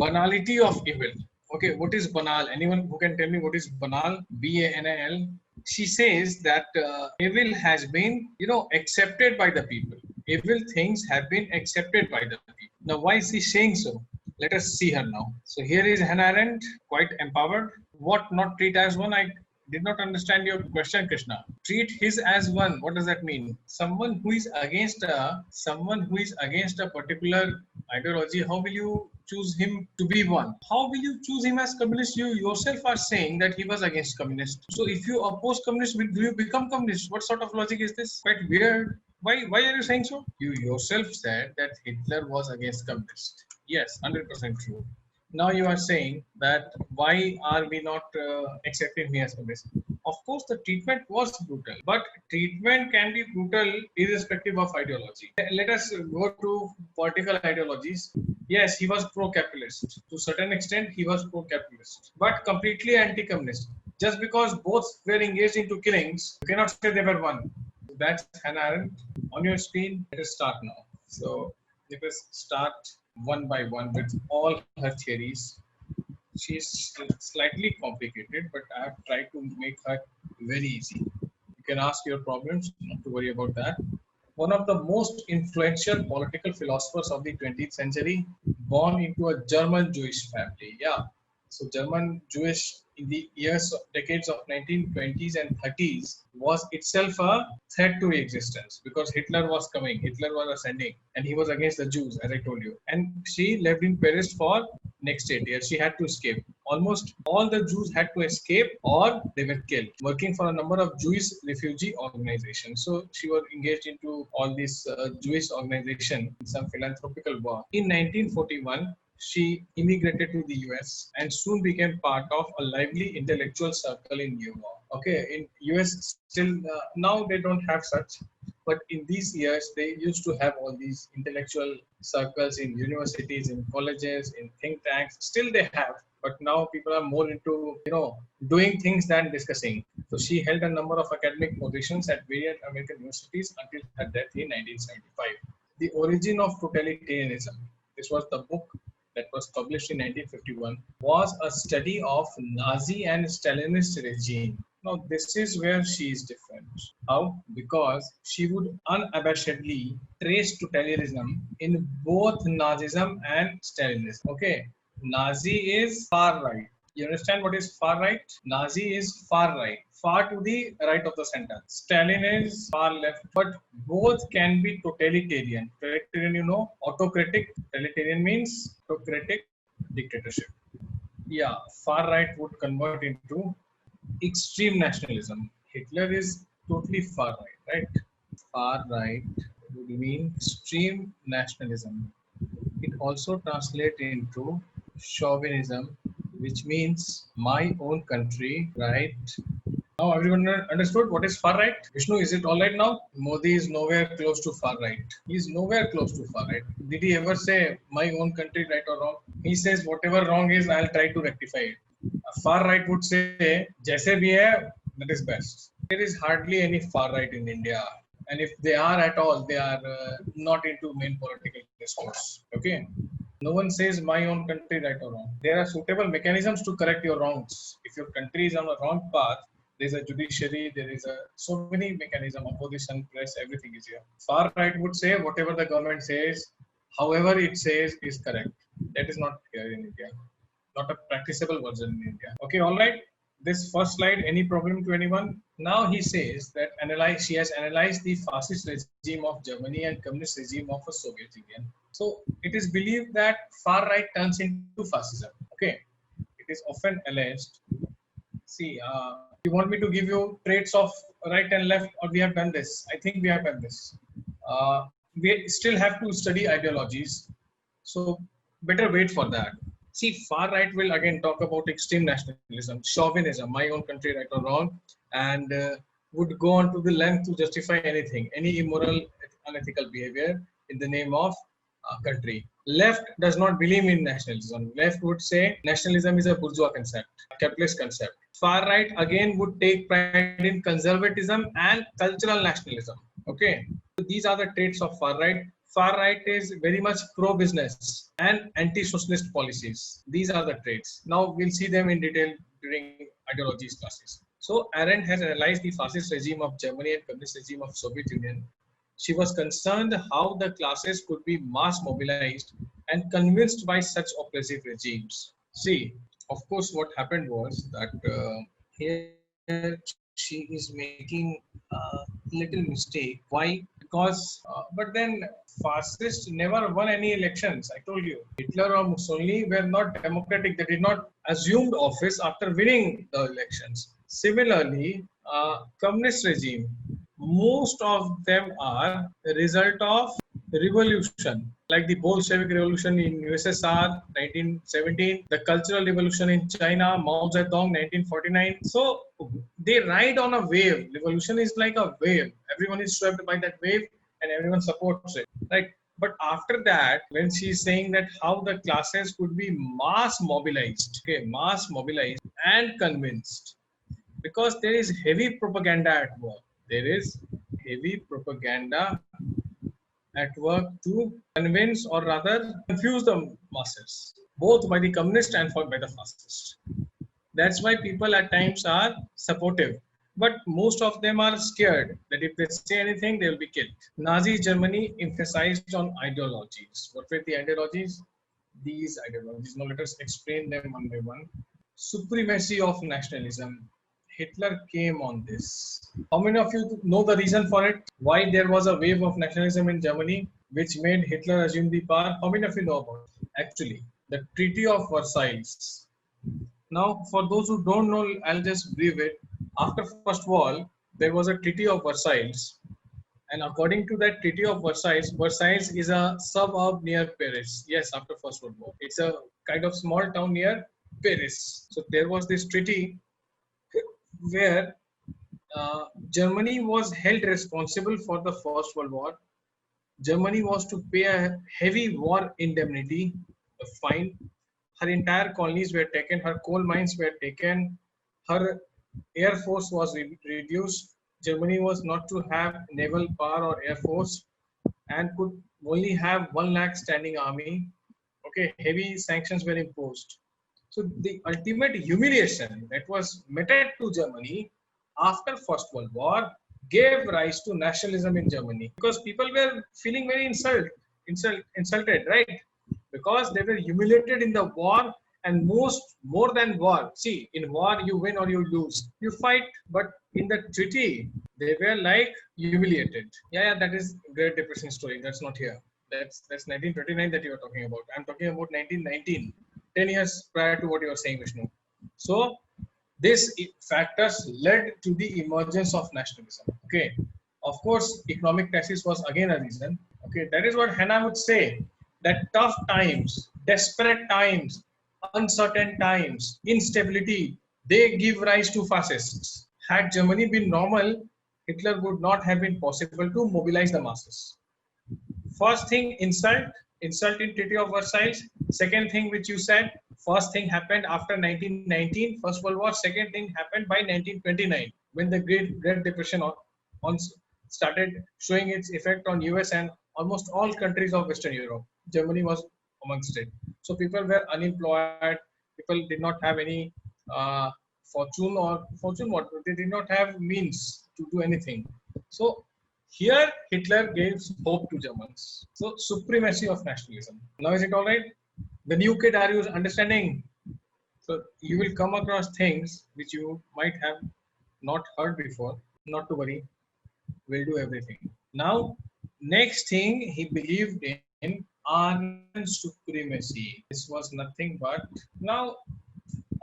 banality of evil. Okay, what is banal? Anyone who can tell me what is banal? BANAL. She says that evil has been, accepted by the people. Evil things have been accepted by the people. Now, why is she saying so? Let us see her now. So here is Hannah Arendt, quite empowered. What not treat as one? I did not understand your question, Krishna. Treat his as one. What does that mean? Someone who is against a particular ideology. How will you choose him to be one? How will you choose him as communist? You yourself are saying that he was against communist. So if you oppose communist, do you become communist? What sort of logic is this? Quite weird. Why are you saying so? You yourself said that Hitler was against communist. Yes, 100% true. Now you are saying that why are we not accepting me as communist? Of course, the treatment was brutal, but treatment can be brutal irrespective of ideology. Let us go to political ideologies. Yes, he was pro-capitalist. To a certain extent, he was pro-capitalist, but completely anti-communist. Just because both were engaged into killings, you cannot say they were one. So that's Hannah Arendt on your screen. Let us start now. So let us start one by one with all her theories. She's slightly complicated, but I have tried to make her very easy. You can ask your problems, not to worry about that. One of the most influential political philosophers of the 20th century, born into a German Jewish family. Yeah, so German Jewish in the decades of 1920s and 30s was itself a threat to existence because Hitler was coming, Hitler was ascending, and he was against the Jews, as I told you. And she lived in Paris for next 8 years. She had to escape. Almost all the Jews had to escape or they were killed, working for a number of Jewish refugee organizations. So she was engaged into all these Jewish organizations, some philanthropical work. In 1941, she immigrated to the US and soon became part of a lively intellectual circle in New York. Okay, in US still now they don't have such, but in these years they used to have all these intellectual circles in universities, in colleges, in think tanks. Still they have, but now people are more into doing things than discussing. So she held a number of academic positions at various American universities until her death in 1975. The Origin of Totalitarianism. This was the book that was published in 1951, was a study of Nazi and Stalinist regime. Now, this is where she is different. How? Because she would unabashedly trace totalitarianism in both Nazism and Stalinism. Okay, Nazi is far right. You understand what is far right? Nazi is far right, far to the right of the center. Stalin is far left, but both can be totalitarian. Totalitarian, autocratic. Totalitarian means autocratic dictatorship. Yeah, far right would convert into extreme nationalism. Hitler is totally far right, right? Far right would mean extreme nationalism. It also translates into chauvinism, which means my own country, right? Now everyone understood what is far right? Vishnu, is it all right now? Modi is nowhere close to far right. He is nowhere close to far right. Did he ever say my own country right or wrong? He says whatever wrong is, I'll try to rectify it. A far right would say, jaise bhi hai, that is best. There is hardly any far right in India. And if they are at all, they are not into main political discourse. Okay. No one says my own country right or wrong. There are suitable mechanisms to correct your wrongs. If your country is on a wrong path, there is a judiciary, there is so many mechanisms, opposition, press, everything is here. Far right would say whatever the government says, however it says is correct. That is not here in India. Not a practicable version in India. Okay, all right. This first slide, any problem to anyone? Now he says that she has analyzed the fascist regime of Germany and communist regime of the Soviet Union. So it is believed that far right turns into fascism. Okay, it is often alleged. See, you want me to give you traits of right and left, or we have done this? I think we have done this. We still have to study ideologies, so better wait for that. See, far right will again talk about extreme nationalism, chauvinism, my own country, right or wrong, and would go on to the length to justify anything, any immoral, unethical behavior in the name of country. Left does not believe in nationalism. Left would say nationalism is a bourgeois concept, capitalist concept. Far right again would take pride in conservatism and cultural nationalism. Okay, so these are the traits of far right. Far right is very much pro-business and anti-socialist policies. These are the traits. Now we'll see them in detail during ideologies classes. So Arendt has analyzed the fascist regime of Germany and communist regime of Soviet Union. She was concerned how the classes could be mass mobilized and convinced by such oppressive regimes. See, of course, what happened was that here she is making a little mistake. Why? Because, but then fascists never won any elections. I told you, Hitler or Mussolini were not democratic. They did not assumed office after winning the elections. Similarly, communist regime, most of them are a result of revolution, like the Bolshevik Revolution in USSR 1917, the Cultural Revolution in China, Mao Zedong 1949. So they ride on a wave. Revolution is like a wave. Everyone is swept by that wave and everyone supports it, right? But after that, when she's saying that how the classes could be mass mobilized, okay, mass mobilized and convinced, because there is heavy propaganda at work. There is heavy propaganda at work to convince or rather confuse the masses, both by the communist and by the fascist. That's why people at times are supportive, but most of them are scared that if they say anything, they will be killed. Nazi Germany emphasized on ideologies. What were the ideologies? These ideologies. Now let us explain them one by one. Supremacy of nationalism. Hitler came on this. How many of you know the reason for it? Why there was a wave of nationalism in Germany which made Hitler assume the power? How many of you know about it? Actually, the Treaty of Versailles. Now, for those who don't know, I'll just brief it. After First War, there was a Treaty of Versailles. And according to that Treaty of Versailles, Versailles is a suburb near Paris. Yes, after First World War. It's a kind of small town near Paris. So there was this treaty where Germany was held responsible for the First World War. Germany was to pay a heavy war indemnity, a fine. Her entire colonies were taken, her coal mines were taken, her air force was reduced. Germany was not to have naval power or air force and could only have 1 lakh standing army. Okay, heavy sanctions were imposed. So the ultimate humiliation that was meted to Germany after First World War gave rise to nationalism in Germany because people were feeling very insulted, right? Because they were humiliated in the war and more than war. See, in war you win or you lose, you fight, but in the treaty they were like humiliated. Yeah, that is Great Depression story. That's not here. That's 1929 that you are talking about. I'm talking about 1919. 10 years prior to what you are saying, Vishnu. So these factors led to the emergence of nationalism. Okay, of course, economic crisis was again a reason. Okay, that is what Hannah would say, that tough times, desperate times, uncertain times, instability, they give rise to fascists. Had Germany been normal, Hitler would not have been possible to mobilize the masses. First thing, insult in Treaty of Versailles. Second thing which you said, first thing happened after 1919, First World War. Second thing happened by 1929 when the Great Depression started showing its effect on US and almost all countries of Western Europe. Germany was amongst it. So people were unemployed. People did not have any fortune what they did not have means to do anything. So here Hitler gives hope to Germans. So supremacy of nationalism. Now is it all right? The new kid, are you understanding? So you will come across things which you might have not heard before. Not to worry, we'll do everything. Now, next thing, he believed in Aryan supremacy. This was nothing but, now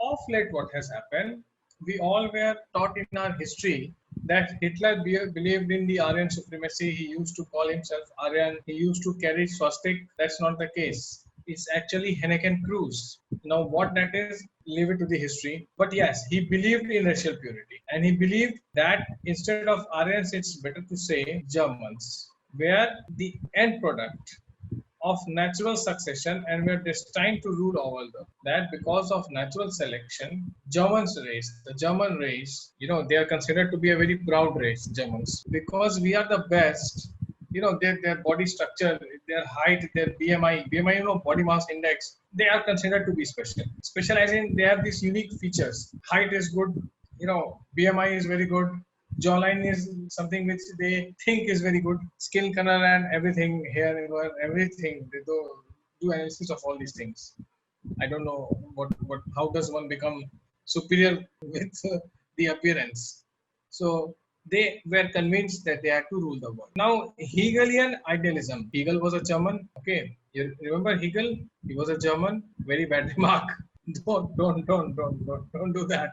of late what has happened, we all were taught in our history that Hitler believed in the Aryan supremacy. He used to call himself Aryan. He used to carry swastika. That's not the case. It's actually Henneken Cruz. Now what that is, leave it to the history. But yes, he believed in racial purity. And he believed that instead of Aryans, it's better to say Germans, where the end product of natural succession and were destined to rule over them. That because of natural selection, the German race, they are considered to be a very proud race, Germans, because we are the best their body structure, their height, their BMI, body mass index, they are considered to be special. Special as in they have these unique features. Height is good, BMI is very good, jawline is something which they think is very good, skin color and everything, hair, everything. They do analysis of all these things. I don't know how does one become superior with the appearance. So they were convinced that they had to rule the world. Now, Hegelian idealism. Hegel was a German. Okay, you remember Hegel? He was a German. Very bad remark. Don't do that.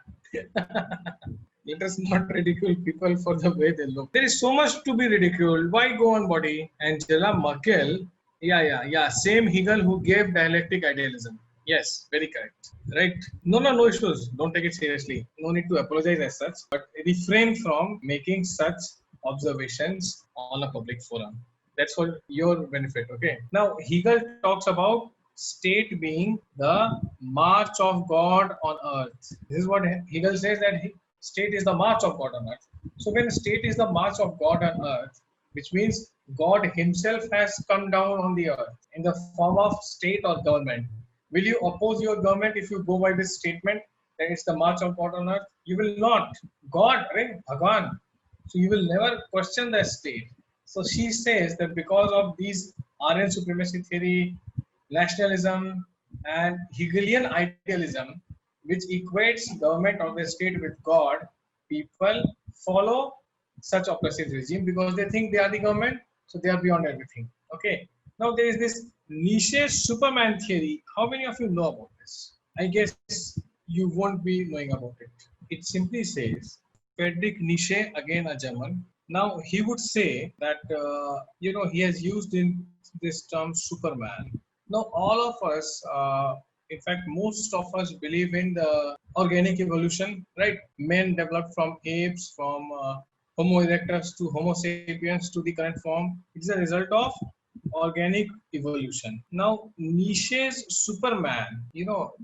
Let us not ridicule people for the way they look. There is so much to be ridiculed. Why go on body? Angela Merkel. Yeah. Same Hegel who gave dialectic idealism. Yes, very correct. Right? No issues. Don't take it seriously. No need to apologize as such, but refrain from making such observations on a public forum. That's for your benefit. Okay. Now, Hegel talks about state being the march of God on earth. This is what Hegel says, that state is the march of God on earth. So when state is the march of God on earth, which means God himself has come down on the earth in the form of state or government. Will you oppose your government if you go by this statement that it's the march of God on earth? You will not. God, right? Bhagwan. So you will never question the state. So she says that because of these Aryan supremacy theory, nationalism, and Hegelian idealism, which equates government or the state with God, people follow such oppressive regime because they think they are the government, so they are beyond everything. Okay. Now there is this Nietzsche Superman theory. How many of you know about this? I guess you won't be knowing about it. It simply says, Friedrich Nietzsche, again a German. Now he would say that he has used in this term Superman. Now all of us, in fact, most of us believe in the organic evolution, right? Men developed from apes, from Homo erectus to Homo sapiens to the current form. It's a result of organic evolution. Now, Nietzsche's Superman,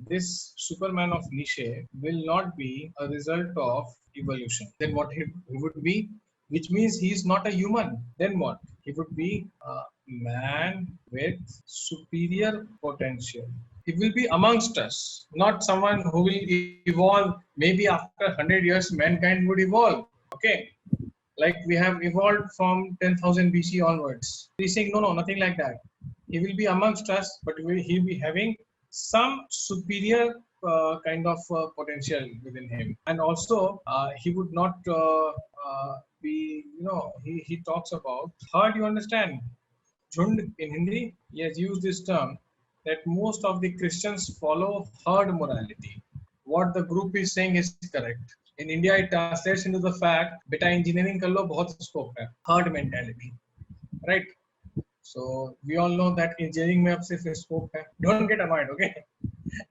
this Superman of Nietzsche will not be a result of evolution. Then what he would be? Which means he is not a human. Then what? He would be a man with superior potential. He will be amongst us, not someone who will evolve. Maybe after 100 years, mankind would evolve. Okay. Like we have evolved from 10,000 BC onwards. He's saying, no, nothing like that. He will be amongst us, but he'll be having some superior kind of potential within him. And also, he would not be, he talks about herd, you understand? Jhund in Hindi, he has used this term that most of the Christians follow herd morality. What the group is saying is correct. In India, it translates into the fact, beta engineering कर लो बहुत scope है, herd mentality, right? So we all know that engineering में अब सिर्फ scope है. Don't get annoyed, okay?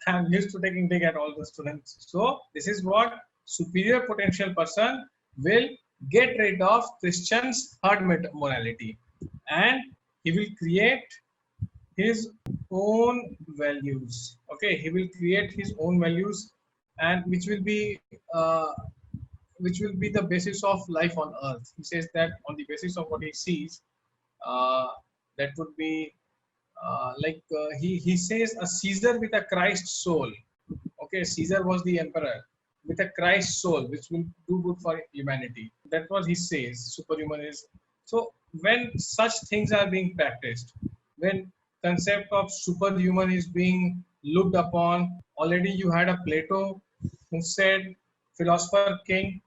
I'm used to taking dig at all the students. So this is what superior potential person will get rid of Christians' herd morality, and he will create his own values. Okay, he will create his own values, and which will be the basis of life on earth. He says that on the basis of what he sees, that would be he says a Caesar with a Christ soul. Okay, Caesar was the emperor with a Christ soul, which will do good for humanity. That's what he says. Superhuman is. So when such things are being practiced, when concept of superhuman is being looked upon, already you had a Plato who said, philosopher king.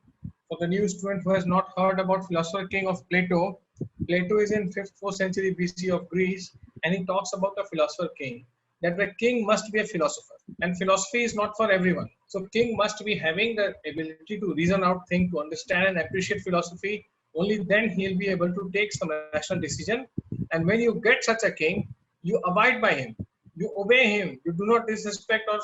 For the new student who has not heard about philosopher king of Plato, Plato is in 5th, 4th century BC of Greece, and he talks about a philosopher king, that the king must be a philosopher, and philosophy is not for everyone. So king must be having the ability to reason out things, to understand and appreciate philosophy. Only then he'll be able to take some rational decision. And when you get such a king, you abide by him, you obey him, you do not disrespect or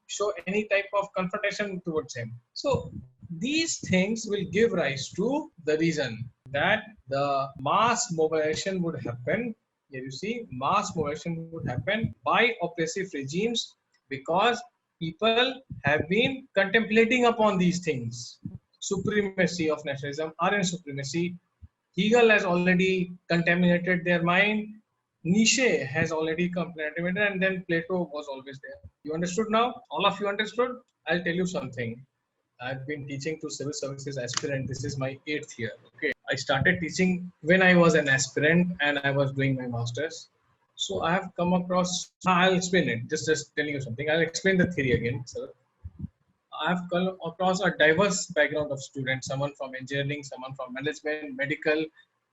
show any type of confrontation towards him. So these things will give rise to the reason that the mass mobilization would happen. Here you see, mass mobilization would happen by oppressive regimes because people have been contemplating upon these things. Supremacy of nationalism, Aryan supremacy, Hegel has already contaminated their mind. Nietzsche has already contaminated, and then Plato was always there. You understood now? All of you understood? I'll tell you something. I've been teaching to civil services aspirant. This is my 8th year. Okay. I started teaching when I was an aspirant and I was doing my master's. So I have come across, I'll explain it. Just telling you something. I'll explain the theory again, sir. I've come across a diverse background of students, someone from engineering, someone from management, medical,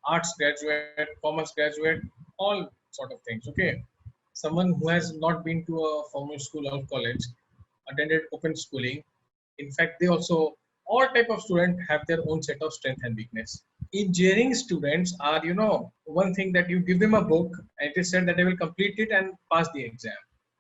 arts graduate, commerce graduate, all sort of things. Okay. Someone who has not been to a formal school or college, attended open schooling. In fact, they also, all type of students have their own set of strength and weakness. Engineering students are, one thing that you give them a book and it is said that they will complete it and pass the exam.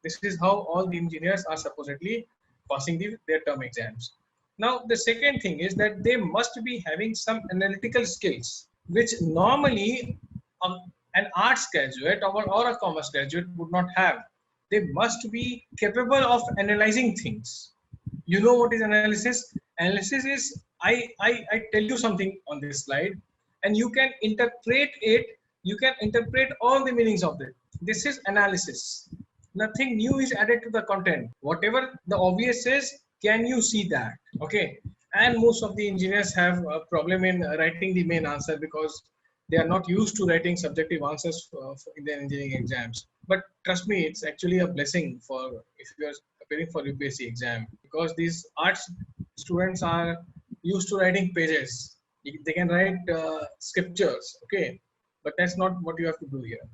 This is how all the engineers are supposedly passing their term exams. Now, the second thing is that they must be having some analytical skills, which normally um, an arts graduate or a commerce graduate would not have. They must be capable of analyzing things. You know what is analysis? Analysis is I tell you something on this slide, and you can interpret it. You can interpret all the meanings of it. This is analysis. Nothing new is added to the content. Whatever the obvious is, can you see that? Okay. And most of the engineers have a problem in writing the main answer because they are not used to writing subjective answers in their engineering exams. But trust me, it's actually a blessing for if you are preparing for UPSC exam, because these arts students are used to writing pages. They can write scriptures, okay, but that's not what you have to do here.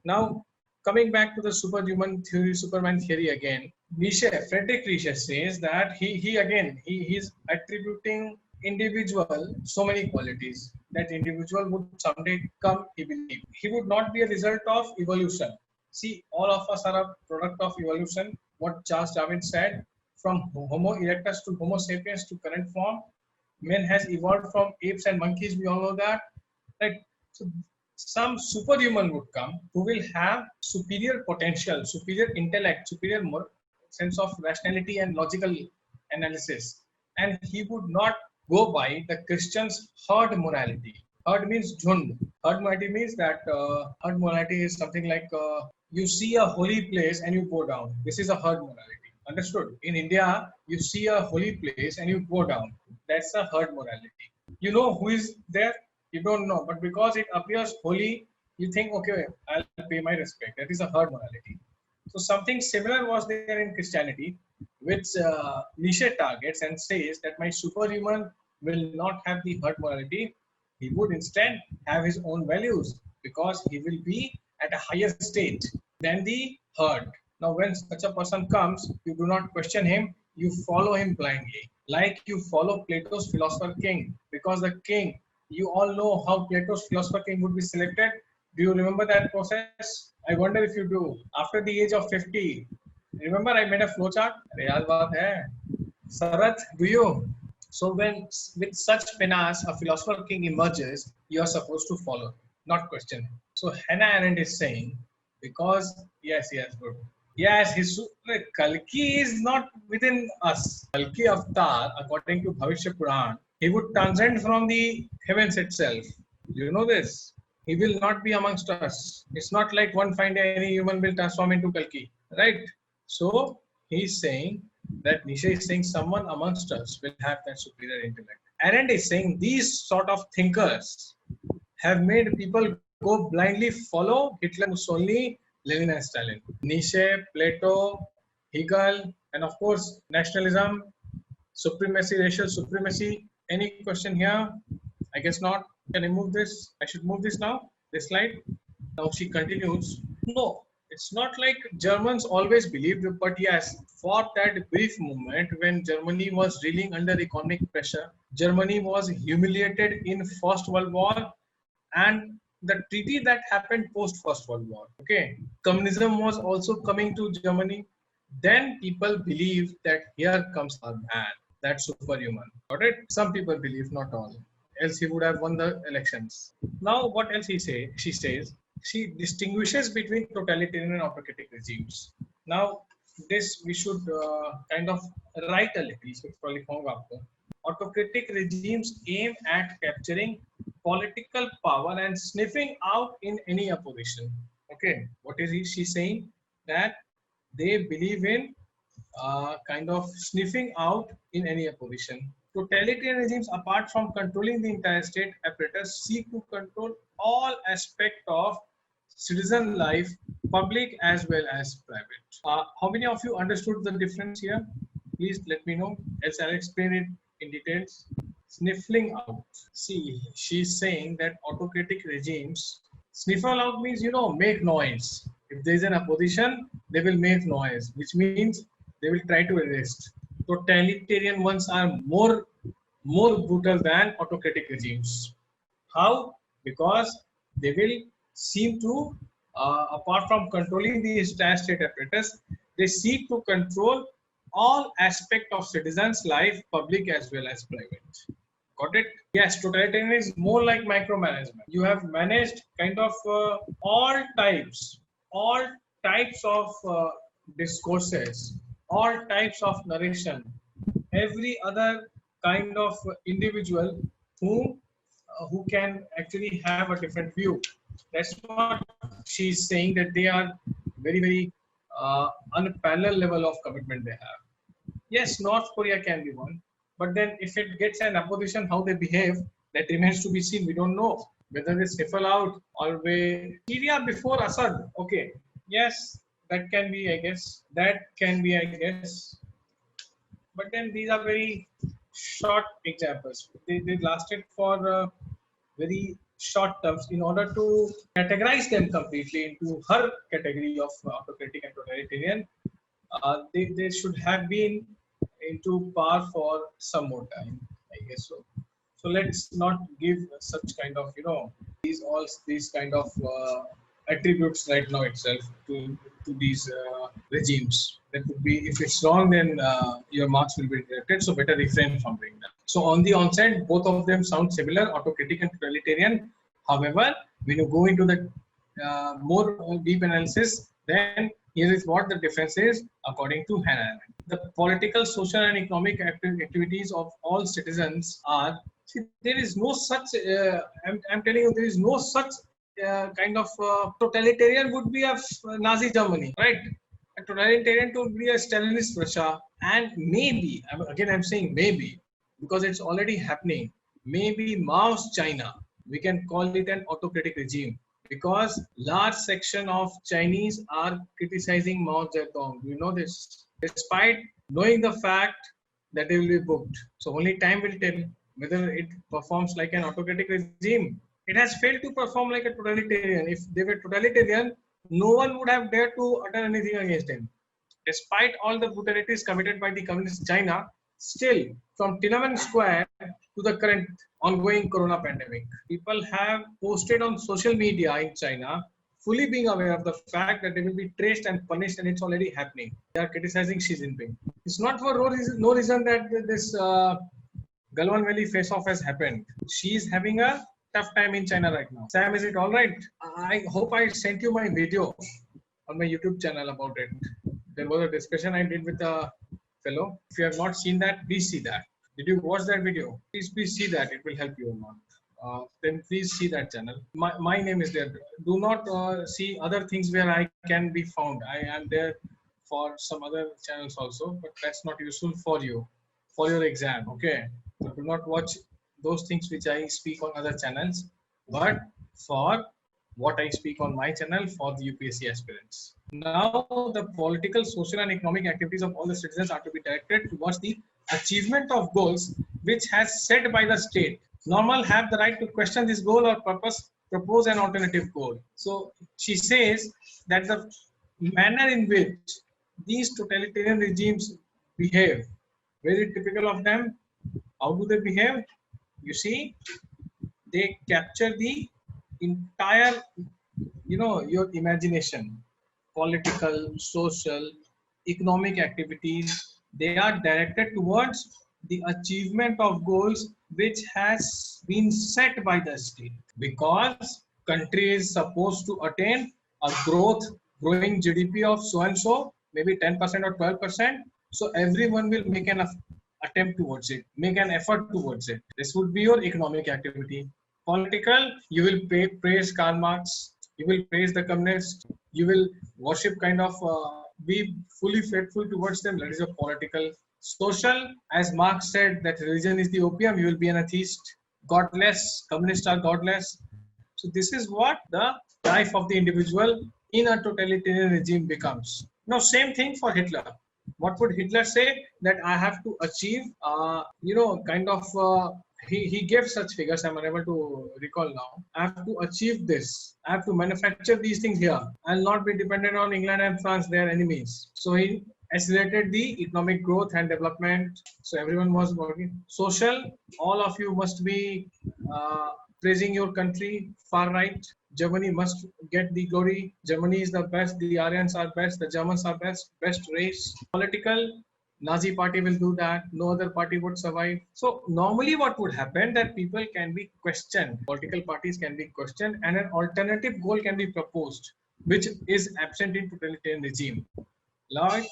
Now, coming back to the superhuman theory, Superman theory again, Friedrich Nietzsche says that he's attributing individual so many qualities. That individual would someday come, he believe. He would not be a result of evolution. See, all of us are a product of evolution. What Charles Darwin said, from Homo erectus to Homo sapiens to current form, man has evolved from apes and monkeys. We all know that, right? So some superhuman would come who will have superior potential, superior intellect, superior sense of rationality and logical analysis. And he would not go by the Christian's herd morality. Herd means jhund. Herd morality means that herd morality is something like you see a holy place and you go down. This is a herd morality. Understood? In India, you see a holy place and you go down. That's a herd morality. You know who is there? You don't know, but because it appears holy, you think, okay, I'll pay my respect. That is a herd morality. So something similar was there in Christianity, which Nietzsche targets and says that my superhuman will not have the herd morality. He would instead have his own values because he will be at a higher state than the herd. Now, when such a person comes, you do not question him, you follow him blindly. Like you follow Plato's philosopher king, because the king, you all know how Plato's philosopher king would be selected. Do you remember that process? I wonder if you do. After the age of 50, remember I made a flowchart? Yaad baat hai. Sarath, do you? So when with such finesse a philosopher king emerges, you are supposed to follow, not question him. So Hannah Arendt is saying, because yes, good. Yes, Kalki is not within us. Kalki Avatar, according to Bhavishya Puran, he would transcend from the heavens itself. Do you know this? He will not be amongst us. It's not like one fine day any human will transform into Kalki, right? So he's saying that Nietzsche is saying someone amongst us will have that superior intellect. Arendt is saying these sort of thinkers have made people go blindly follow Hitler, Mussolini, Lenin and Stalin. Nietzsche, Plato, Hegel, and of course nationalism, supremacy, racial supremacy. Any question here? I guess not. Can I move this? I should move this now, this slide. Now she continues. No, it's not like Germans always believed, but yes, for that brief moment when Germany was reeling under economic pressure, Germany was humiliated in First World War and the treaty that happened post First World War. Okay, communism was also coming to Germany. Then people believed that here comes a man, that's superhuman. Got it? Some people believe, not all. Else he would have won the elections. Now, what else he say? She says she distinguishes between totalitarian and autocratic regimes. Now, this we should kind of write a little. Autocratic regimes aim at capturing political power and sniffing out in any opposition. Okay, what is she saying? That they believe in kind of sniffing out in any opposition. Totalitarian regimes, apart from controlling the entire state apparatus, seek to control all aspects of citizen life, public as well as private. How many of you understood the difference here? Please let me know, else I'll explain it in details. Sniffling out. See, she's saying that autocratic regimes, sniffle out means, make noise. If there is an opposition, they will make noise, which means they will try to arrest. Totalitarian ones are more brutal than autocratic regimes. How? Because they will seem to, apart from controlling the entire state apparatus, they seek to control all aspects of citizens' life, public as well as private. Got it? Yes, totalitarian is more like micromanagement. You have managed kind of all types of discourses, all types of narration, every other kind of individual who can actually have a different view. That's what she's saying, that they are very unparalleled level of commitment they have. Yes, North Korea can be one, but then if it gets an opposition, how they behave, that remains to be seen. We don't know whether they sniffle out or they. Syria before Assad. Okay, yes, that can be, I guess. But then these are very short examples. They lasted for very short terms. In order to categorize them completely into her category of autocratic and totalitarian, they should have been into power for some more time, I guess so. So let's not give such kind of, these kind of attributes right now itself to these regimes. That would be, if it's wrong, then your marks will be deducted. So better refrain from doing that. So on the onset, both of them sound similar, autocratic and totalitarian. However, when you go into the more deep analysis, then here is what the difference is according to Hannah Arendt. The political, social, and economic activities of all citizens are. See, there is no such. I'm telling you, there is no such kind of totalitarian would be a Nazi Germany, right? A totalitarian would be a Stalinist Russia, and maybe, again I'm saying maybe, because it's already happening, maybe Mao's China, we can call it an autocratic regime, because large section of Chinese are criticizing Mao Zedong. You know this, despite knowing the fact that they will be booked. So only time will tell whether it performs like an autocratic regime. It has failed to perform like a totalitarian. If they were totalitarian, no one would have dared to utter anything against them. Despite all the brutalities committed by the communist China, still from Tiananmen Square to the current ongoing corona pandemic, people have posted on social media in China, fully being aware of the fact that they will be traced and punished, and it's already happening. They are criticizing Xi Jinping. It's not for no reason that this Galwan Valley face-off has happened. She is having a tough time in China right now. Sam, is it all right? I hope I sent you my video on my YouTube channel about it. There was a discussion I did with a fellow. If you have not seen that, please see that. Did you watch that video? Please see that. It will help you a lot. Then please see that channel. My name is there. Do not see other things where I can be found. I am there for some other channels also, but that's not useful for you, for your exam. Okay. So do not watch those things which I speak on other channels, but for what I speak on my channel for the UPSC aspirants. Now, the political, social, and economic activities of all the citizens are to be directed towards the achievement of goals which has set by the state. Normal have the right to question this goal or purpose, propose an alternative goal. So she says that the manner in which these totalitarian regimes behave, very typical of them. How do they behave? You see, they capture the entire, your imagination, political, social, economic activities. They are directed towards the achievement of goals which has been set by the state, because country is supposed to attain a growing GDP of so and so, maybe 10% or 12%. So everyone will make an attempt towards it, make an effort towards it. This would be your economic activity. Political, you will praise Karl Marx, you will praise the communists, you will worship kind of be fully faithful towards them. That is your political. Social, as Marx said, that religion is the opium, you will be an atheist. Godless, communists are godless. So this is what the life of the individual in a totalitarian regime becomes. Now, same thing for Hitler. What would Hitler say? That I have to achieve, kind of, he gave such figures, I'm unable to recall now. I have to achieve this. I have to manufacture these things here. I'll not be dependent on England and France, their enemies. So he accelerated the economic growth and development. So everyone was working. Social, all of you must be praising your country, far right. Germany must get the glory. Germany is the best. The Aryans are best. The Germans are best race. Political, Nazi party will do that. No other party would survive. So normally what would happen that people can be questioned. Political parties can be questioned and an alternative goal can be proposed, which is absent in totalitarian regime. Like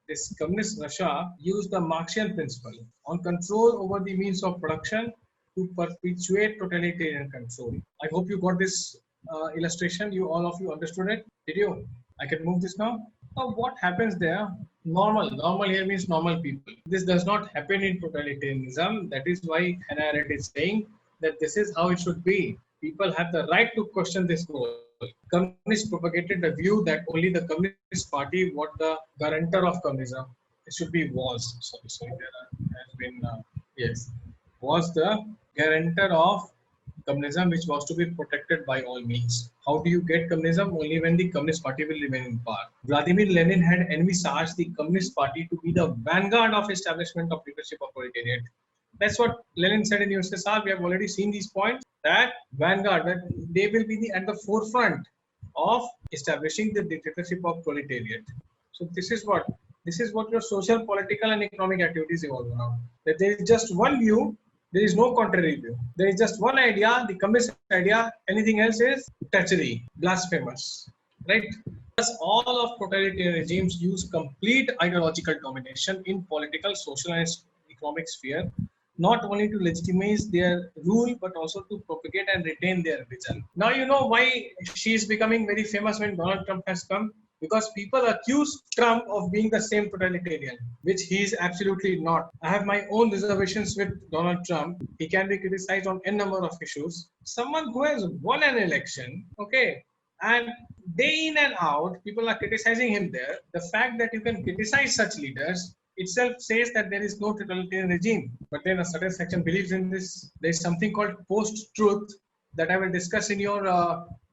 this communist Russia used the Marxian principle on control over the means of production to perpetuate totalitarian control. I hope you got this illustration. All of you understood it. Did you? I can move this now. Now, what happens there? Normal here means normal people. This does not happen in totalitarianism. That is why Hannah Arendt is saying that this is how it should be. People have the right to question this goal. Communists propagated the view that only the Communist Party, what the guarantor of communism, it should be was. Sorry, there has been yes, was the guarantor of communism, which was to be protected by all means. How do you get communism? Only when the Communist Party will remain in power. Vladimir Lenin had envisaged the Communist Party to be the vanguard of establishment of leadership of proletariat. That's what Lenin said in USSR. We have already seen these points. That vanguard, that they will be at the forefront of establishing the dictatorship of proletariat. So this is what your social, political, and economic activities evolve around. That there is just one view. There is no contrary view. There is just one idea, the communist idea. Anything else is treachery, blasphemous, right? Thus, all of totalitarian regimes use complete ideological domination in political, social, and economic sphere, not only to legitimize their rule, but also to propagate and retain their vision. Now, you know why she is becoming very famous when Donald Trump has come? Because people accuse Trump of being the same totalitarian, which he is absolutely not. I have my own reservations with Donald Trump. He can be criticized on n number of issues. Someone who has won an election, okay, and day in and out, people are criticizing him there. The fact that you can criticize such leaders itself says that there is no totalitarian regime. But then a certain section believes in this. There is something called post-truth that I will discuss in your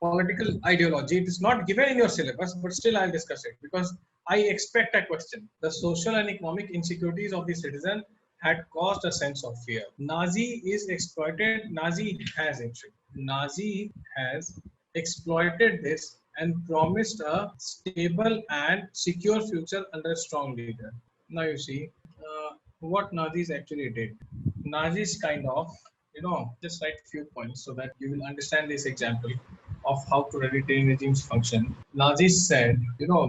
political ideology. It is not given in your syllabus, but still I'll discuss it because I expect a question. The social and economic insecurities of the citizen had caused a sense of fear. Nazi has exploited this and promised a stable and secure future under a strong leader. Now you see what Nazis actually did. Nazis kind of, just write few points so that you will understand this example of how totalitarian regimes function. Nazis said,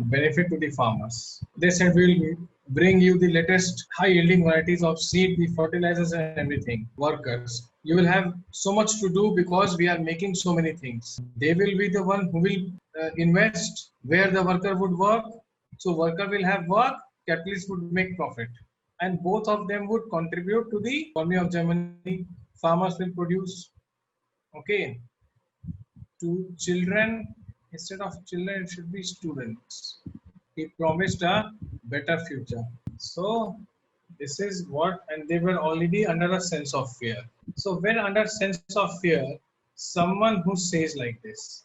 benefit to the farmers. They said, we'll bring you the latest high-yielding varieties of seed, the fertilizers and everything. Workers, you will have so much to do because we are making so many things. They will be the one who will invest where the worker would work. So worker will have work, capitalists would make profit. And both of them would contribute to the economy of Germany. Farmers will produce, okay, to children, instead of children, it should be students. He promised a better future. So this is what, and they were already under a sense of fear. So when under sense of fear, someone who says like this,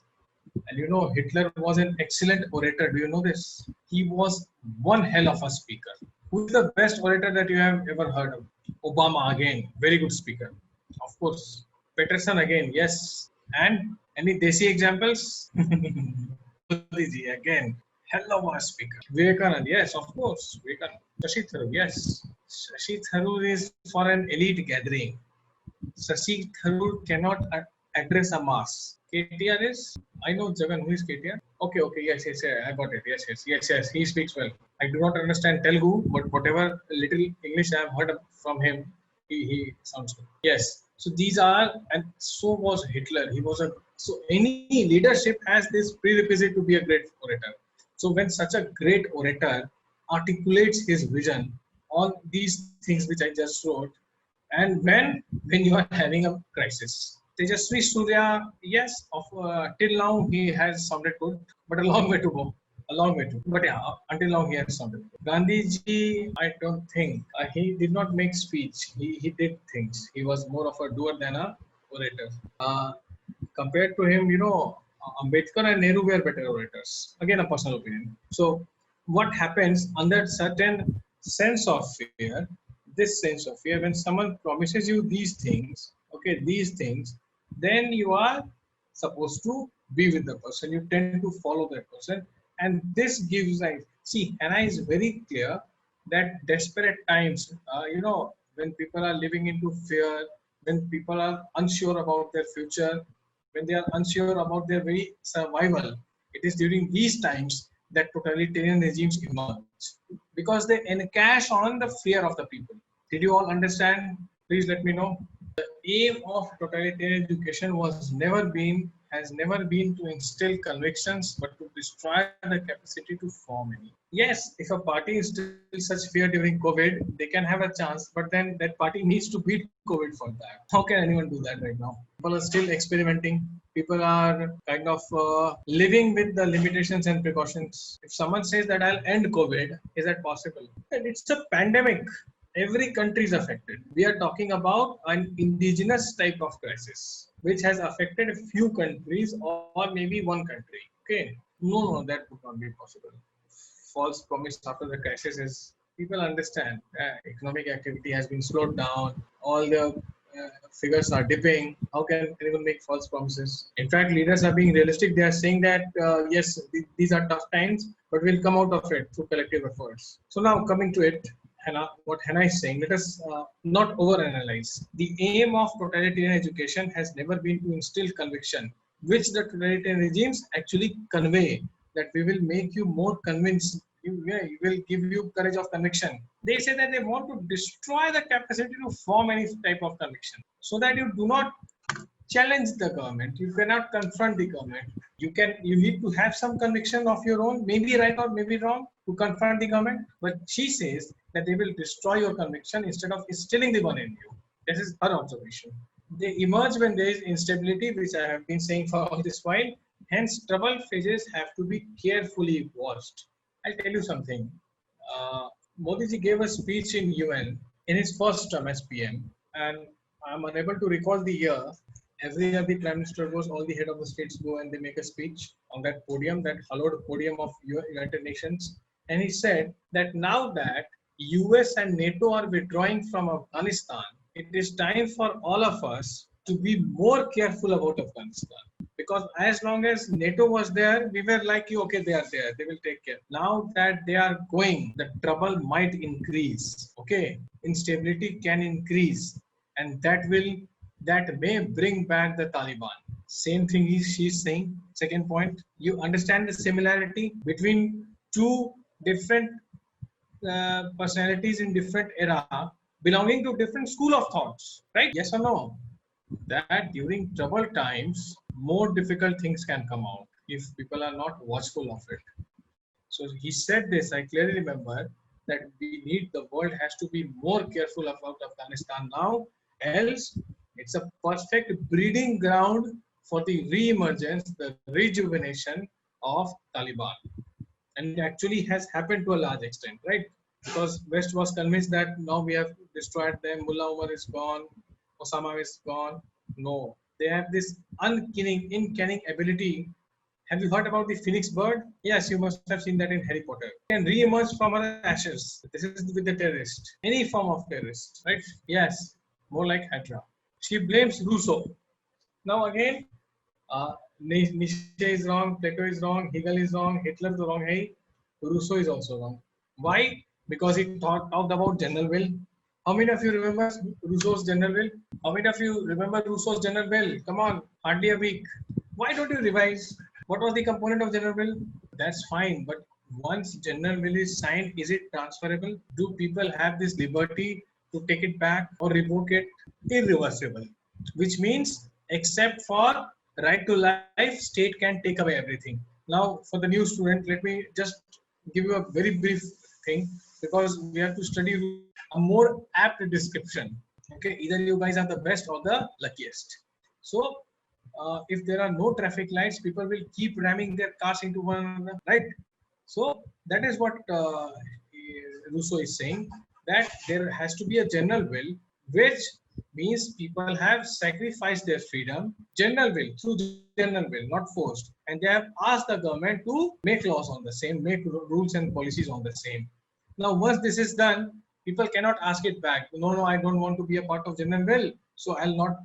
and Hitler was an excellent orator. Do you know this? He was one hell of a speaker. Who's the best orator that you have ever heard of? Obama again, very good speaker. Of course, Peterson again, yes. And any Desi examples? Modi again, hell of a speaker. Vivekanand, yes, of course. Vivekanand. Shashi Tharoor, yes. Shashi Tharoor is for an elite gathering. Shashi Tharoor cannot address a mass. KTR is, I know Jagan, who is KTR? Okay, yes, I got it. Yes, he speaks well. I do not understand Telugu, but whatever little English I have heard from him, he sounds good. Yes, So these are, and so was Hitler. He was a, so any leadership has this prerequisite to be a great orator. So when such a great orator articulates his vision on these things which I just wrote, and when you are having a crisis, Tejasvi Surya, yes, till now he has sounded good, but a long way to go. A long way to. But yeah, until now he has sounded good. Gandhiji, I don't think he did not make speech. He did things. He was more of a doer than a orator. Uh, Compared to him, Ambedkar and Nehru were better orators. Again, a personal opinion. So, what happens under certain sense of fear, this sense of fear, when someone promises you these things, okay, these things, then you are supposed to be with the person. You tend to follow that person, and this gives like, see, Hannah is very clear that desperate times, when people are living into fear, when people are unsure about their future, when they are unsure about their very survival, it is during these times that totalitarian regimes emerge because they encash on the fear of the people. Did you all understand? Please let me know. The aim of totalitarian education has never been to instill convictions, but to destroy the capacity to form any. Yes, if a party instills such fear during COVID, they can have a chance, but then that party needs to beat COVID for that. How can anyone do that right now? People are still experimenting. People are kind of living with the limitations and precautions. If someone says that I'll end COVID, is that possible? And it's a pandemic. Every country is affected. We are talking about an indigenous type of crisis, which has affected a few countries or maybe one country. Okay. No, that would not be possible. False promise after the crisis is people understand economic activity has been slowed down, all the figures are dipping. How can anyone make false promises? In fact, leaders are being realistic. They are saying that yes, these are tough times, but we'll come out of it through collective efforts. So now coming to it, Hannah, what Hannah is saying, let us not overanalyze. The aim of totalitarian education has never been to instill conviction, which the totalitarian regimes actually convey, that we will make you more convinced. We will give you courage of conviction. They say that they want to destroy the capacity to form any type of conviction, so that you do not challenge the government. You cannot confront the government. You need to have some conviction of your own, maybe right or maybe wrong, to confront the government. But she says that they will destroy your conviction instead of instilling the one in you. This is her observation. They emerge when there is instability, which I have been saying for all this while. Hence, trouble phases have to be carefully watched. I'll tell you something. Modi ji gave a speech in UN in his first term as PM, and I'm unable to recall the year. Every year, the Prime Minister goes, all the head of the states go and they make a speech on that podium, that hallowed podium of United Nations. And he said that now that US and NATO are withdrawing from Afghanistan, it is time for all of us to be more careful about Afghanistan. Because as long as NATO was there, we were like, okay, they are there, they will take care. Now that they are going, the trouble might increase. Okay, instability can increase, and that may bring back the Taliban. Same thing is she's saying. Second point, you understand the similarity between two different personalities in different era belonging to different school of thoughts, right? Yes or no? That during troubled times, more difficult things can come out if people are not watchful of it. So he said this, I clearly remember, that the world has to be more careful about Afghanistan now, else it's a perfect breeding ground for the re-emergence, the rejuvenation of Taliban. And it actually has happened to a large extent, right? Because West was convinced that now we have destroyed them, Mullah Omar is gone, Osama is gone. No, they have this uncanny ability. Have you heard about the phoenix bird? Yes, you must have seen that in Harry Potter. It can re-emerge from our ashes. This is with the terrorist, any form of terrorist, right? Yes, more like Hydra. She blames Rousseau. Now again, Nietzsche is wrong, Plato is wrong, Hegel is wrong, Hitler is wrong, hey, Rousseau is also wrong. Why? Because he talked about general will. How many of you remember Rousseau's general will? How many of you remember Rousseau's general will? Come on, hardly a week. Why don't you revise? What was the component of general will? That's fine, but once general will is signed, is it transferable? Do people have this liberty to take it back or revoke it? Irreversible. which means except for right to life, state can take away everything. Now, for the new student, let me just give you a very brief thing, because we have to study a more apt description. Okay, either you guys are the best or the luckiest. So, if there are no traffic lights, people will keep ramming their cars into one another, right? So that is what Rousseau is saying, that there has to be a general will, which means people have sacrificed their freedom, general will, through general will, not forced, and they have asked the government to make laws on the same, make rules and policies on the same. Now, once this is done, people cannot ask it back. No, no, I don't want to be a part of general will, so I'll not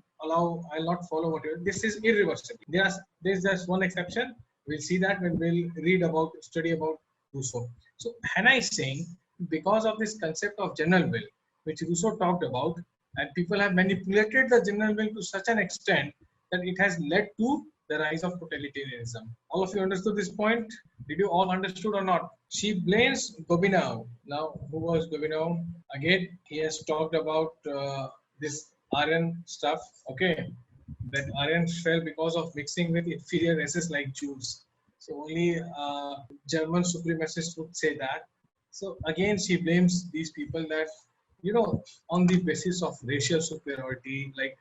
follow what you. This is irreversible. There's just one exception. We'll see that when we'll study about Rousseau. So Hannah is saying, because of this concept of general will, which Rousseau talked about, and people have manipulated the general will to such an extent that it has led to the rise of totalitarianism. All of you understood this point? Did you all understood or not? She blames Gobineau. Now, who was Gobineau? Again, he has talked about this Aryan stuff. Okay, that Aryans fell because of mixing with inferior races like Jews. So only German supremacists would say that. So again, she blames these people that, on the basis of racial superiority, like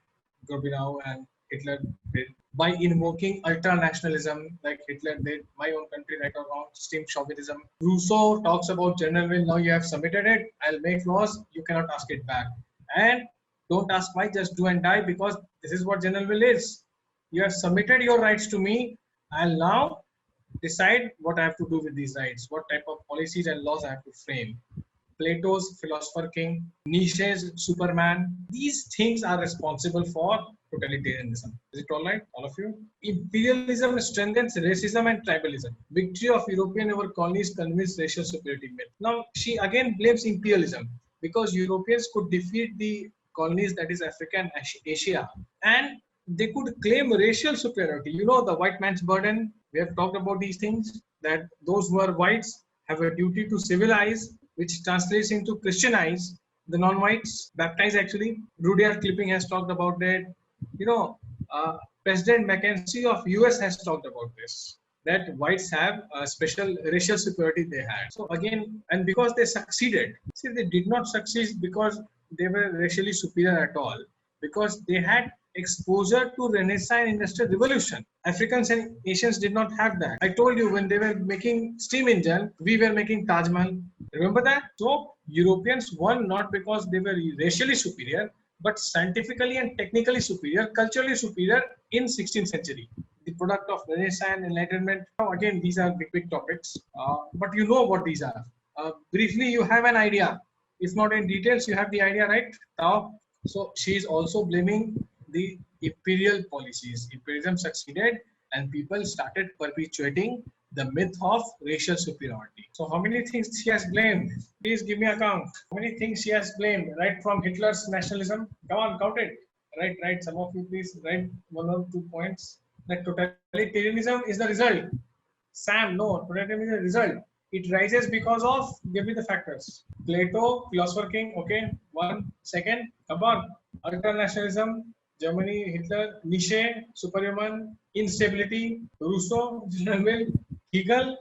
Gorbunov and Hitler did, by invoking ultra-nationalism, like Hitler did, my own country, right or wrong, steam chauvinism. Rousseau talks about general will. Now you have submitted it. I'll make laws. You cannot ask it back. And don't ask why, just do and die, because this is what general will is. You have submitted your rights to me. I'll now decide what I have to do with these rights, what type of policies and laws I have to frame. Plato's Philosopher King, Nietzsche's Superman, these things are responsible for totalitarianism. Is it all right, all of you? Imperialism strengthens racism and tribalism. Victory of European over colonies convinced racial superiority myth. Now, she again blames imperialism because Europeans could defeat the colonies, that is Africa and Asia, and they could claim racial superiority. The white man's burden. We have talked about these things, that those who are whites have a duty to civilize, which translates into Christianize the non-whites, baptize actually. Rudyard Kipling has talked about that. President Mackenzie of US has talked about this, that whites have a special racial superiority they had. So again, and because they succeeded, see, they did not succeed because they were racially superior at all, because they had exposure to Renaissance Industrial Revolution. Africans and Asians did not have that. I told you, when they were making steam engine, we were making Taj Mahal. Remember that? So Europeans won not because they were racially superior, but scientifically and technically superior, culturally superior in 16th century. The product of Renaissance, Enlightenment. Now again, these are big topics, but you know what these are. Briefly, you have an idea. If not in details, you have the idea, right? Now, so she is also blaming the imperial policies. Imperialism succeeded and people started perpetuating the myth of racial superiority. So how many things she has blamed? Please give me a count. How many things she has blamed? Right from Hitler's nationalism? Come on, count it. Right. Some of you please write 1 or 2 points. That totalitarianism is the result. Sam, no, totalitarianism is the result. It rises because of, give me the factors. Plato, Philosopher King, okay. 1 second. Come on. Ultranationalism, Germany, Hitler, Nietzsche, superhuman, instability, Rousseau, general will, Hegel,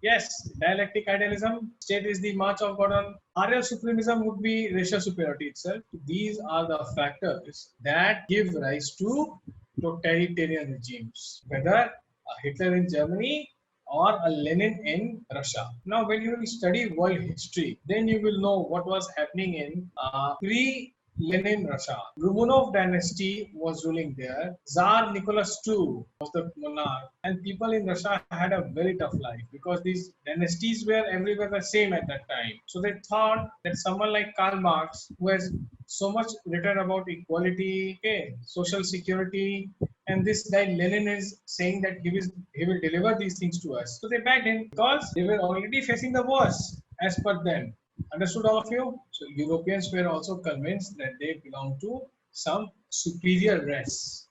yes, dialectic idealism, state is the march of God on. Aryan supremacism would be racial superiority itself. These are the factors that give rise to totalitarian regimes, whether Hitler in Germany or a Lenin in Russia. Now, when you will study world history, then you will know what was happening in pre-Lenin Russia. Romanov dynasty was ruling there. Tsar Nicholas II was the monarch, and people in Russia had a very tough life because these dynasties were everywhere the same at that time. So they thought that someone like Karl Marx, who has so much written about equality, social security, and this guy Lenin is saying that he will deliver these things to us. So they backed him because they were already facing the wars as per them. Understood, all of you? So Europeans were also convinced that they belong to some superior race.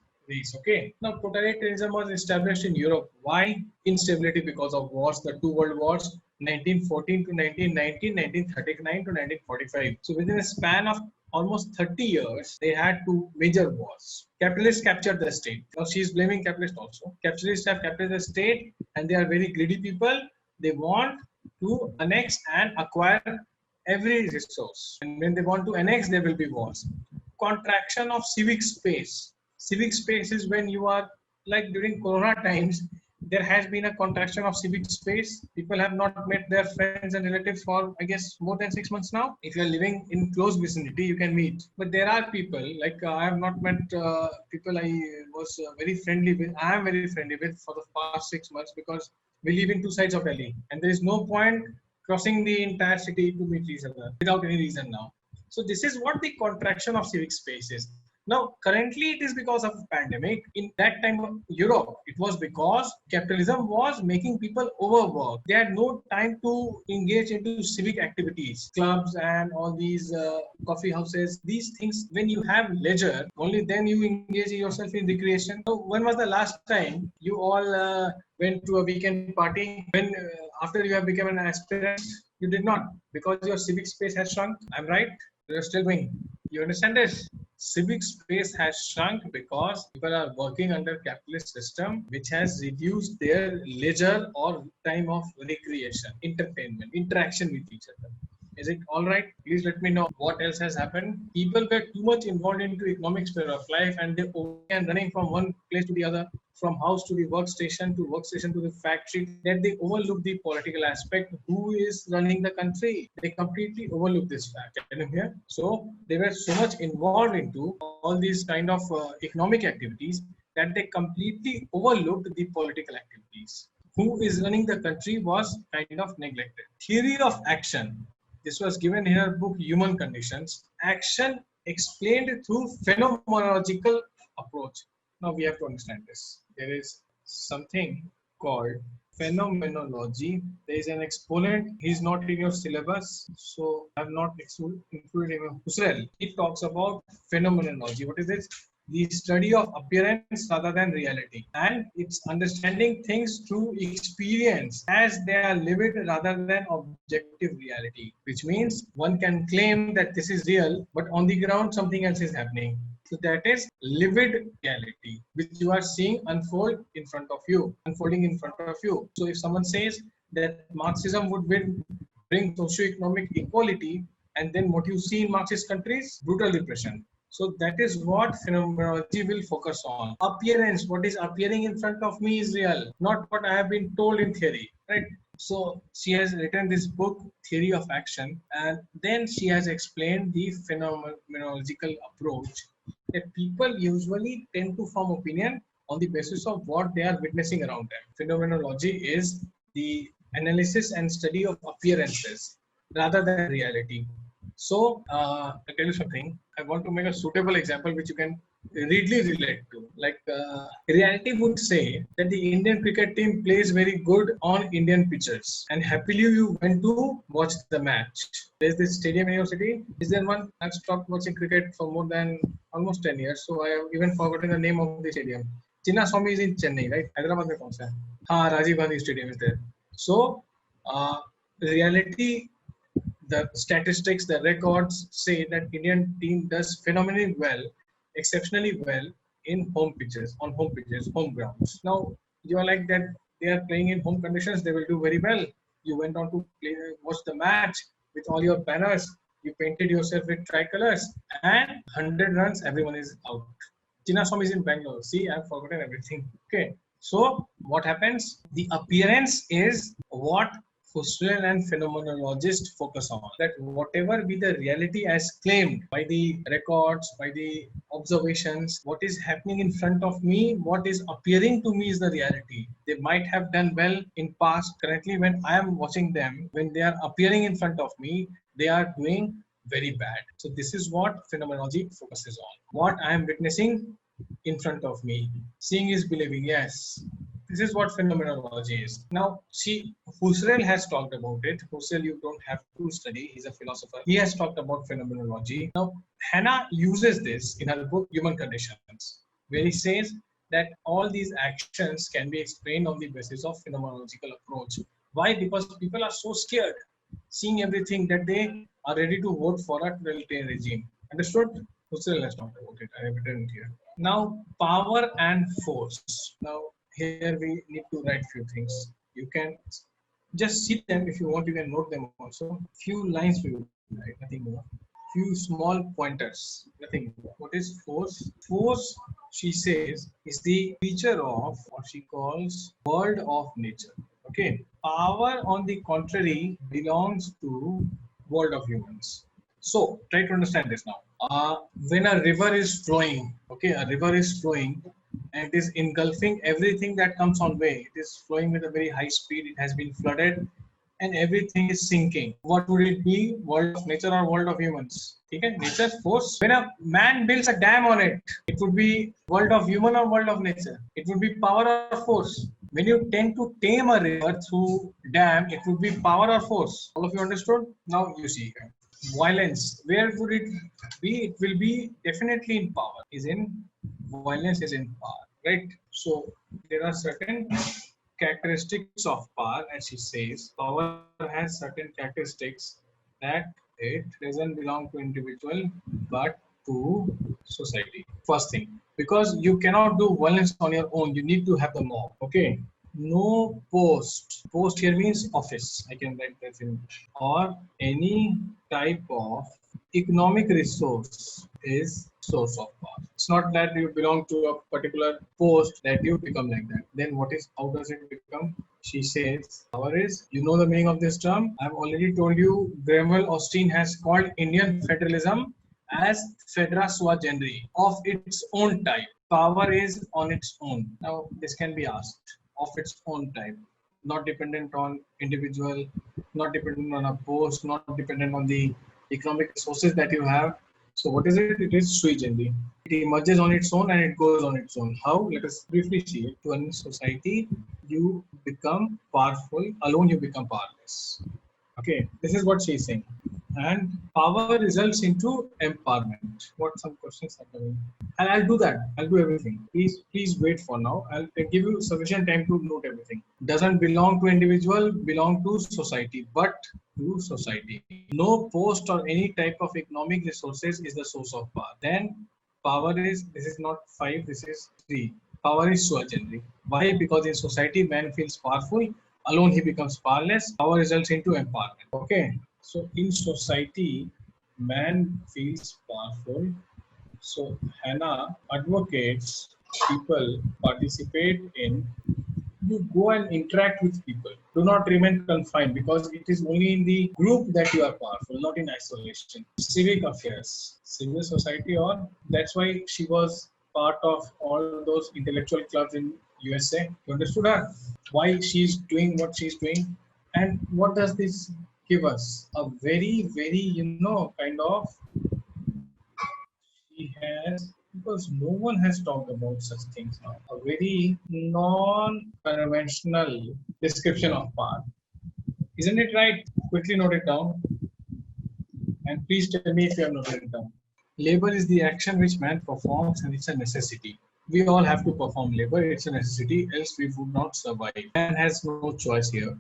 Okay. Now totalitarianism was established in Europe. Why? Instability because of wars, the 2 world wars, 1914 to 1919, 1939 to 1945. So within a span of almost 30 years, they had two major wars. Capitalists captured the state. Now she's blaming capitalists also. Capitalists have captured the state and they are very greedy people. They want to annex and acquire every resource. And when they want to annex, there will be wars. Contraction of civic space. Civic space is when you are like during Corona times, there has been a contraction of civic space. People have not met their friends and relatives for, I guess, more than 6 months now. If you are living in close vicinity, you can meet. But there are people, like I have not met people I was very friendly with. I am very friendly with for the past 6 months because we live in two sides of Delhi. And there is no point crossing the entire city to meet each other without any reason now. So this is what the contraction of civic space is. Now, currently it is because of pandemic. In that time of Europe, it was because capitalism was making people overwork. They had no time to engage into civic activities, clubs and all these coffee houses. These things, when you have leisure, only then you engage yourself in recreation. So when was the last time you all went to a weekend party? When after you have become an aspirant, you did not, because your civic space has shrunk. I'm right? You're still going. You understand this? Civic space has shrunk because people are working under capitalist system, which has reduced their leisure or time of recreation, entertainment, interaction with each other. Is it all right? Please let me know what else has happened. People were too much involved into economic sphere of life and they began running from one place to the other, from house to the workstation to the factory, that they overlook the political aspect. Who is running the country? They completely overlook this fact. Can you hear? So they were so much involved into all these kind of economic activities that they completely overlooked the political activities. Who is running the country was kind of neglected. Theory of action. This was given in her book Human Conditions. Action explained through phenomenological approach. Now we have to understand this. There is something called phenomenology. There is an exponent. He is not in your syllabus, so I have not included him. Husserl. He talks about phenomenology. What is this? The study of appearance rather than reality, and it's understanding things through experience as they are lived rather than objective reality, which means one can claim that this is real, but on the ground something else is happening. So that is lived reality, which you are seeing unfold in front of you, unfolding in front of you. So if someone says that Marxism would bring socio-economic equality, and then what you see in Marxist countries, brutal repression. So that is what phenomenology will focus on. Appearance, what is appearing in front of me is real, not what I have been told in theory, right? So she has written this book, Theory of Action, and then she has explained the phenomenological approach that people usually tend to form opinion on the basis of what they are witnessing around them. Phenomenology is the analysis and study of appearances rather than reality. So I'll tell you something. I want to make a suitable example which you can readily relate to. Like reality would say that the Indian cricket team plays very good on Indian pitches, and happily you went to watch the match. There's this stadium in your city. Is there one? I've stopped watching cricket for more than almost 10 years, so I have even forgotten the name of the stadium. Chinnaswamy is in Chennai, right? Hyderabad mein kaun sa hai? Haan, Rajiv Gandhi Stadium is there. So reality, the statistics, the records say that Indian team does phenomenally well, exceptionally well in home pitches, on home pitches, home grounds. Now you are like that they are playing in home conditions, they will do very well. You went on to play, watch the match with all your banners, you painted yourself with tricolors, and 100 runs, everyone is out. Chinnaswamy is in Bangalore. See, I've forgotten everything. Okay. So what happens? The appearance is what Husserl and phenomenologists focus on, that whatever be the reality as claimed by the records, by the observations, what is happening in front of me, what is appearing to me is the reality. They might have done well in past. Currently, when I am watching them, when they are appearing in front of me, they are doing very bad. So this is what phenomenology focuses on. What I am witnessing in front of me. Seeing is believing, yes. This is what phenomenology is. Now, Husserl has talked about it. Husserl, you don't have to study. He's a philosopher. He has talked about phenomenology. Now, Hannah uses this in her book, Human Conditions, where he says that all these actions can be explained on the basis of phenomenological approach. Why? Because people are so scared, seeing everything, that they are ready to vote for a totalitarian regime. Understood? So still let's talk about it. I have written it here. Now, power and force. Now, here we need to write few things. You can just see them if you want. You can note them also. Few lines we will write, nothing more. Few small pointers, nothing more. What is force? Force, she says, is the feature of what she calls world of nature. Okay. Power, on the contrary, belongs to world of humans. So try to understand this now. When a river is flowing, okay, a river is flowing and it is engulfing everything that comes on way. It is flowing with a very high speed. It has been flooded and everything is sinking. What would it be? World of nature or world of humans? Okay, nature force. When a man builds a dam on it, it would be world of human or world of nature? It would be power or force. When you tend to tame a river through dam, it would be power or force. All of you understood? Now you see. Violence, where would it be? It will be definitely in power. Is in violence is in power, right? So there are certain characteristics of power, as she says. Power has certain characteristics that it doesn't belong to individual but to society. First thing, because you cannot do violence on your own, you need to have the mob. Okay. No post. Post here means office. I can write that in or any type of economic resource is source of power. It's not that you belong to a particular post that you become like that. Then what is, how does it become? She says power is, you know the meaning of this term. I've already told you Graham Austin has called Indian federalism as federa sua generi, of its own type. Power is on its own. Now this can be asked, of its own type, not dependent on individual, not dependent on a post, not dependent on the economic resources that you have. So what is it? It is sui generis. It emerges on its own and it goes on its own. How? Let us briefly see it. To any society, you become powerful. Alone, you become powerless. Okay, this is what she's saying. And power results into empowerment. What some questions are coming? And I'll do that. I'll do everything. Please wait for now. I'll give you sufficient time to note everything. Doesn't belong to individual, belong to society, but to society. No post or any type of economic resources is the source of power. Then power is, this is not 5, this is 3. Power is sua generis. Why? Because in society, man feels powerful. Alone, he becomes powerless. Power results into empowerment. Okay. So in society, man feels powerful. So Hannah advocates people participate in, you go and interact with people. Do not remain confined, because it is only in the group that you are powerful, not in isolation. Civic affairs, civil society, or that's why she was part of all those intellectual clubs in USA. You understood her? Why she's doing what she's doing? And what does this give us? A very, kind of, she has, because no one has talked about such things now, a very non-conventional description of power. Isn't it right? Quickly note it down. And please tell me if you have noted it down. Labor is the action which man performs, and it's a necessity. We all have to perform labor, it's a necessity, else we would not survive. Man has no choice here.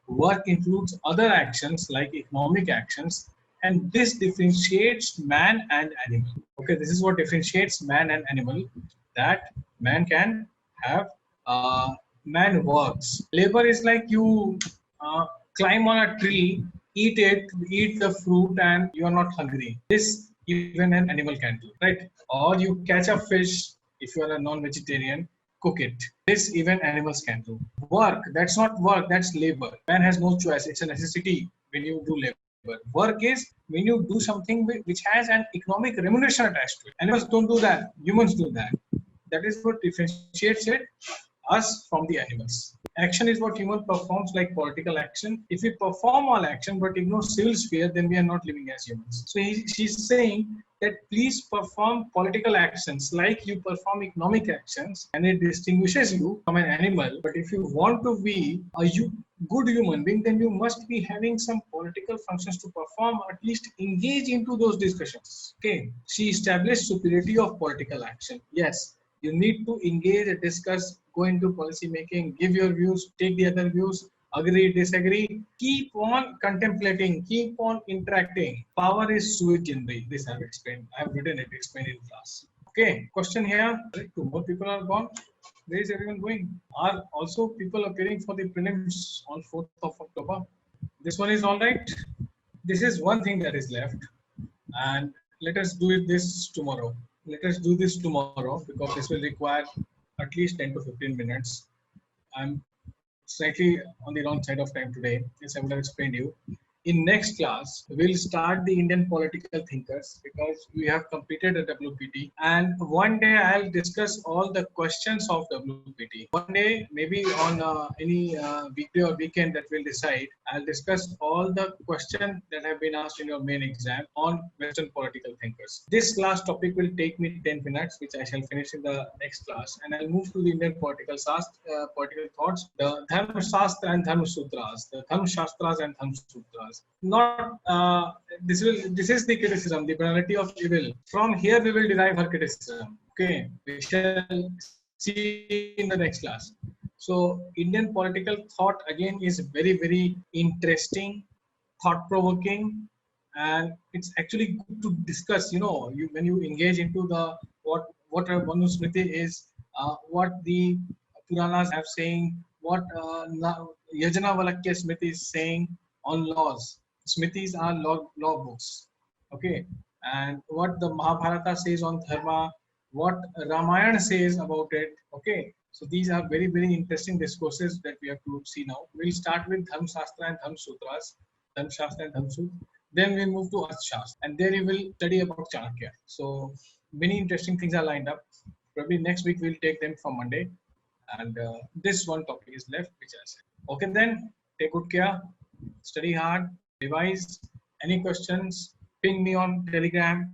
Work includes other actions like economic actions, and this differentiates man and animal. Okay, this is what differentiates man and animal, that man can have, man works. Labor is like you climb on a tree, eat the fruit, and you are not hungry. This even an animal can do, right? Or you catch a fish if you are a non-vegetarian, cook it. This even animals can do. Work, that's not work, that's labor. Man has no choice, it's a necessity when you do labor. Work is when you do something which has an economic remuneration attached to it. Animals don't do that, humans do that. That is what differentiates it, us from the animals. Action is what human performs, like political action. If we perform all action but ignore civil sphere, then we are not living as humans. So she's saying that please perform political actions like you perform economic actions, and it distinguishes you from an animal. But if you want to be a good human being, then you must be having some political functions to perform, or at least engage into those discussions. Okay. She established superiority of political action. Yes, you need to engage and discuss, go into policy making, give your views, take the other views, agree, disagree, keep on contemplating, keep on interacting. Power is sui generis. This I have explained. I have written it, explained in class. Okay, question here. Two more people are gone. Where is everyone going? Are also people appearing for the prelims on 4th of October? This one is all right. This is one thing that is left, and let us do it this tomorrow. Let us do this tomorrow because this will require at least 10 to 15 minutes. I'm slightly on the wrong side of time today, as I would have explained you. In next class, we'll start the Indian political thinkers because we have completed a WPT. And one day I'll discuss all the questions of WPT. One day, maybe on any weekday or weekend that we'll decide, I'll discuss all the questions that have been asked in your main exam on Western political thinkers. This last topic will take me 10 minutes, which I shall finish in the next class. And I'll move to the Indian political thoughts, the Dharma Shastra and Dharma Sutras, the Dharma Shastras and Dharma Sutras. Not this is the criticism, the penalty of evil. From here we will derive her criticism. Okay, we shall see in the next class. So Indian political thought again is very interesting, thought-provoking, and it's actually good to discuss. When you engage into the what a Manusmriti is, what the Puranas have saying, what Yajna Valakya Smriti is saying on laws. Smritis are law books. Okay. And what the Mahabharata says on dharma, what Ramayana says about it. Okay. So these are very interesting discourses that we have to see now. We'll start with Dharma Shastra and Dharma Sutras, Dharma Shastra and Dharma Sutra. Then we move to Arthashastra, and there you will study about Chanakya. So many interesting things are lined up. Probably next week we'll take them from Monday, and this one topic is left, which I said. Okay, then take good care, study hard, revise. Any questions? Ping me on Telegram.